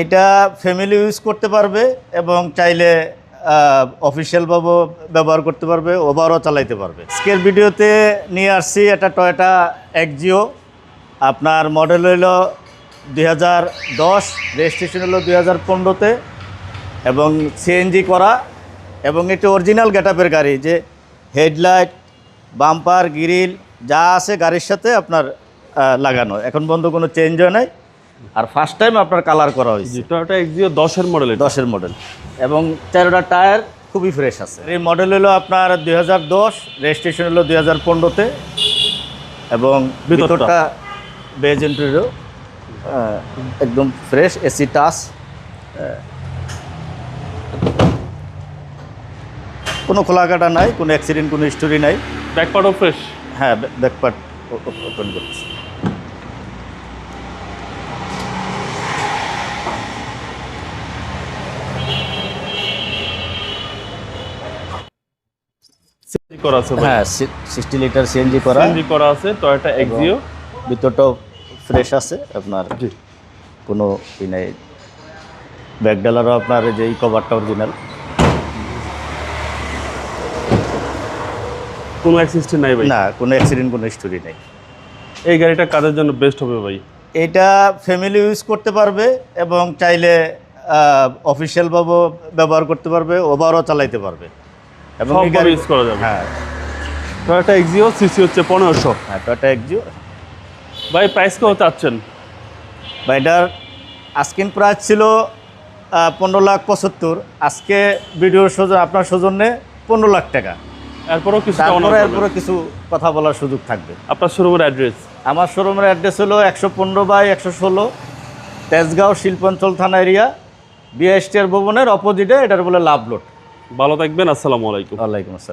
এটা family use করতে পারবে এবং চাইলে অফিসিয়ালভাবেও ব্যবহার করতে পারবে, ওভারও চালাইতে পারবে। আজকের ভিডিওতে নিয়ে আসছি এটা টয়োটা এক্সিও। আপনার মডেল হইল 2010, রেজিস্ট্রেশন হলো 2015-তে এবং সিএনজি করা, এবং এটা অরিজিনাল গেটআপের গাড়ি, যে হেডলাইট, বাম্পার, গ্রিল যা আছে গাড়ির সাথে আপনার লাগানো, এখন পর্যন্ত কোনো চেঞ্জ হয় নাই। আর ফার্স্ট টাইম আপনার কালার করা হয়েছে। টয়োটা এক্সিও 10-এর মডেল। 10-এর মডেল এবং 4টা টায়ার খুবই ফ্রেশ আছে। এই মডেল হলো আপনার 2010, রেজিস্ট্রেশন হলো 2015-তে এবং ভিতরটা বেজ ইন্টেরিয়র একদম ফ্রেশ, এসি টাচ, কোনো খোলাকাটা নাই, কোনো অ্যাক্সিডেন্ট, কোনো হিস্টোরি নাই। ব্যাক পার্টও ফ্রেশ। হ্যাঁ, ব্যাক পার্ট ওপেন করছি। সিএনজি করা আছে ভাই। হ্যাঁ, 60 লিটার সিএনজি করা। সিএনজি করা আছে টয়োটা এক্সিও। ভিতরটাও ফ্রেশ আছে, আপনার জি। কোনো ই নাই। ব্যাক ডালারও আপনার যে এই কভারটা অরিজিনাল, কোনো অ্যাক্সিডেন্ট নাই ভাই? না, কোনো অ্যাক্সিডেন্ট, কোনো হিস্টোরি নেই। এই গাড়িটা কাদের জন্য বেস্ট হবে ভাই? এটা ফ্যামিলি ইউজ করতে পারবে এবং চাইলে অফিসিয়ালভাবেও ব্যবহার করতে পারবে, ওভারও চালাইতে পারবে এবং এই গাড়ি ইউজ করা যাবে। হ্যাঁ, টয়োটা এক্সিও, সিসি হচ্ছে 1500। হ্যাঁ, টয়োটা এক্সিও। ভাই প্রাইস কত চাচ্ছেন? বা এটার আস্কিং প্রাইস ছিল 15,75,000। আজকে ভিডিওর আপনার সৌজন্যে 15 লাখ টাকা। এরপরও কিছু এরপরে কিছু কথা বলার সুযোগ থাকবে। আপনার শোরুমের অ্যাড্রেস? আমার শোরুমের অ্যাড্রেস হলো 115/116, তেজগাঁও শিল্পাঞ্চল থানা এরিয়া, বিএসটিআর ভবনের অপোজিটে। এটার বলে লাভ লোড। ভালো থাকবেন, আসসালামু আলাইকুম। ওয়ালাইকুম আসসালাম।